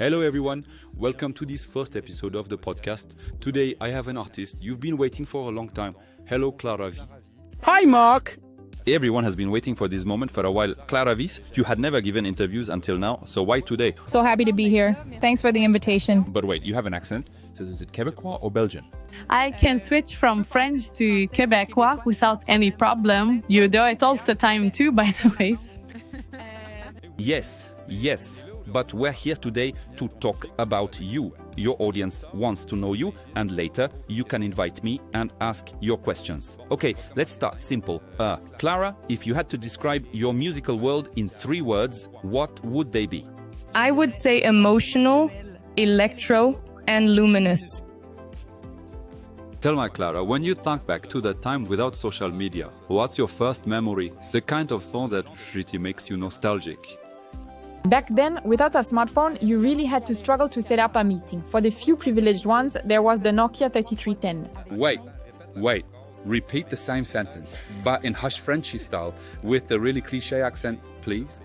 Hello everyone, welcome to this first episode of the podcast. Today I have an artist you've been waiting for a long time. Hello KLARA-V. Hi Mark! Everyone has been waiting for this moment for a while. KLARA-V, you had never given interviews until now, so why today? So happy to be here. Thanks for the invitation. But wait, you have an accent. So is it Québécois or Belgian? I can switch from French to Québécois without any problem. You do it all the time too, by the way. Yes. But we're here today to talk about you. Your audience wants to know you, and later you can invite me and ask your questions. Okay, let's start simple. Clara, if you had to describe your musical world in 3 words, what would they be? I would say emotional, electro, and luminous. Tell me, Clara, when you think back to that time without social media, what's your first memory? The kind of song that really makes you nostalgic. Back then, without a smartphone, you really had to struggle to set up a meeting. For the few privileged ones, there was the Nokia 3310. Wait. Repeat the same sentence, but in hush Frenchy style, with the really cliché accent, please.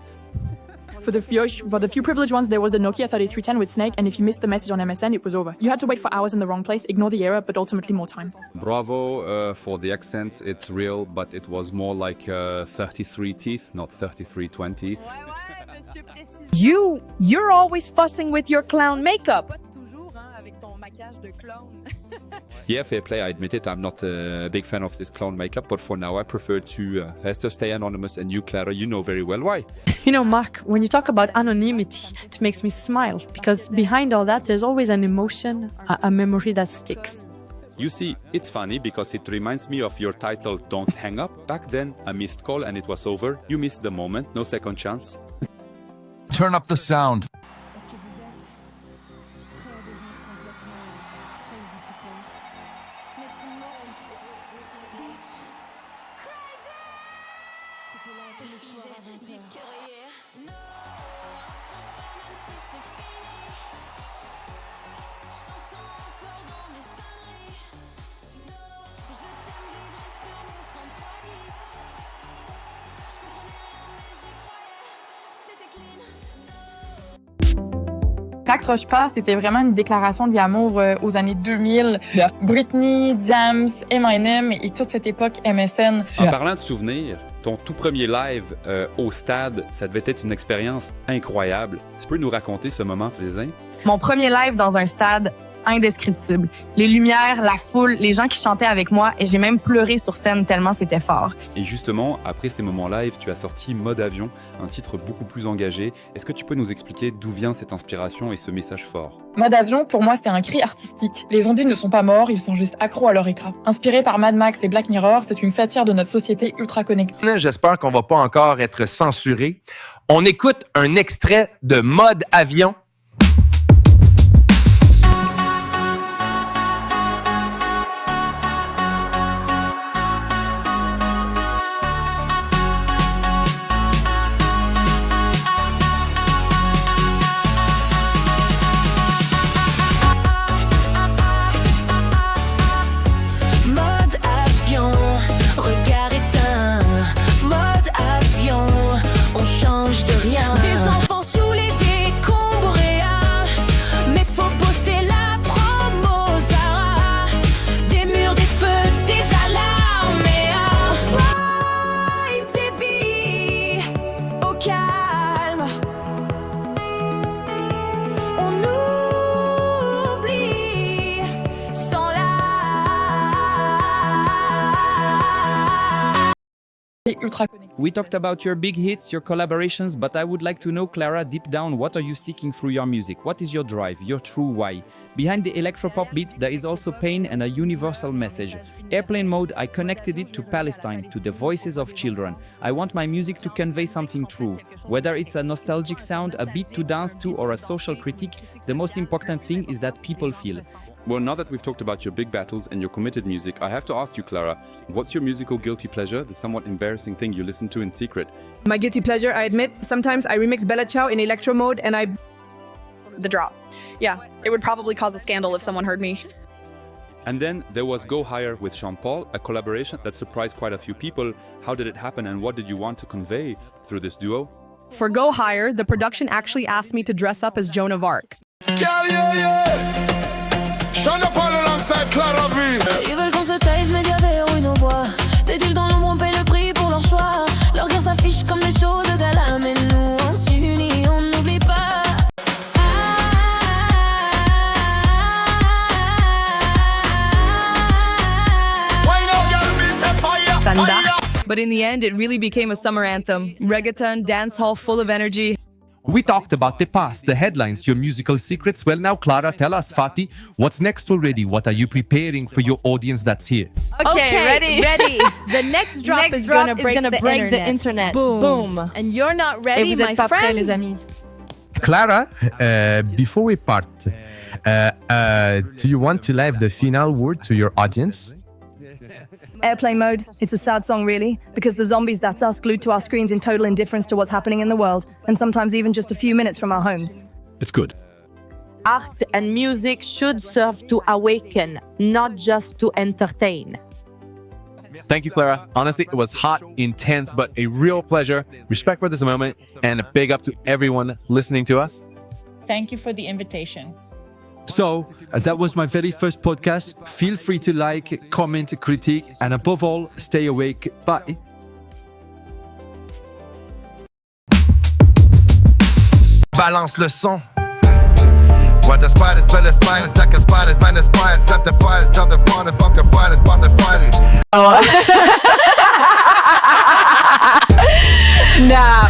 For the few privileged ones, there was the Nokia 3310 with Snake, and if you missed the message on MSN, it was over. You had to wait for hours in the wrong place, ignore the error, but ultimately more time. Bravo for the accents, it's real, but it was more like 33 teeth, not 3320. You're always fussing with your clown makeup. Yeah, fair play, I admit it, I'm not a big fan of this clown makeup, but for now I prefer to Hester stay anonymous, and you, Clara, you know very well why. You know, Mark, when you talk about anonymity, it makes me smile, because behind all that, there's always an emotion, a memory that sticks. You see, it's funny because it reminds me of your title, Don't Hang Up. Back then, a missed call and it was over. You missed the moment, no second chance. Turn up the sound. Raccroche pas, c'était vraiment une déclaration de amour aux années 2000. Britney, Diams, Eminem et toute cette époque MSN. En parlant de souvenirs, ton tout premier live au stade, ça devait être une expérience incroyable. Tu peux nous raconter ce moment, Flézin? Mon premier live dans un stade, indescriptible. Les lumières, la foule, les gens qui chantaient avec moi, et j'ai même pleuré sur scène tellement c'était fort. Et justement, après ces moments live, tu as sorti Mode Avion, un titre beaucoup plus engagé. Est-ce que tu peux nous expliquer d'où vient cette inspiration et ce message fort? Mode Avion, pour moi, c'était un cri artistique. Les zombies ne sont pas morts, ils sont juste accros à leur écran. Inspiré par Mad Max et Black Mirror, c'est une satire de notre société ultra connectée. J'espère qu'on va pas encore être censuré. On écoute un extrait de Mode Avion. Des enfants sous les décombres mais faut poster la promo Zara. Des murs, des feux, des alarmes et un swipe des vies au calme. On oublie sans la Ultra connectée. We talked about your big hits, your collaborations, but I would like to know, Clara, deep down, what are you seeking through your music? What is your drive, your true why? Behind the electro-pop beats, there is also pain and a universal message. Airplane Mode, I connected it to Palestine, to the voices of children. I want my music to convey something true. Whether it's a nostalgic sound, a beat to dance to, or a social critique, the most important thing is that people feel. Well, now that we've talked about your big battles and your committed music, I have to ask you, Clara, what's your musical guilty pleasure, the somewhat embarrassing thing you listen to in secret? My guilty pleasure, I admit, sometimes I remix Bella Ciao in electro mode and the drop. Yeah, it would probably cause a scandal if someone heard me. And then there was Go Higher with Sean Paul, a collaboration that surprised quite a few people. How did it happen and what did you want to convey through this duo? For Go Higher, the production actually asked me to dress up as Joan of Arc. Yeah, yeah, yeah. Shine up all alongside KLARA-V. Ils veulent qu'on se taise, médias verrouillent nos voix. Des deals dans l'ombre, on paye le prix pour leur choix. Leur guerre s'affiche comme des shows de gala, mais nous on s'unit, on n'oublie pas. But in the end, it really became a summer anthem. Reggaeton, dance hall full of energy. We talked about the past, the headlines, your musical secrets. Well, now, Clara, tell us, Fatih, what's next already? What are you preparing for your audience that's here? Okay, ready. The next drop is gonna break the internet. Boom. And you're not ready, Et vous êtes my pas prêts, friends. les amis. Clara, before we part, do you want to leave the final word to your audience? Airplane mode. It's a sad song, really, because the zombies, that's us, glued to our screens in total indifference to what's happening in the world, and sometimes even just a few minutes from our homes. It's good. Art and music should serve to awaken, not just to entertain. Thank you, Clara. Honestly, it was hot, intense, but a real pleasure. Respect for this moment, and a big up to everyone listening to us. Thank you for the invitation. So, that was my very first podcast. Feel free to like, comment, critique, and above all, stay awake. Bye. Balance le son. What the spiders, spell the spiders, attack the spiders, man the spiders, set the fires, jump the fire, fuck the fires, bomb the fire. Nah.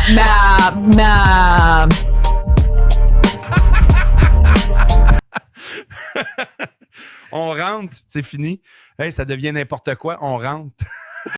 On rentre, c'est fini. Hey, ça devient n'importe quoi, on rentre.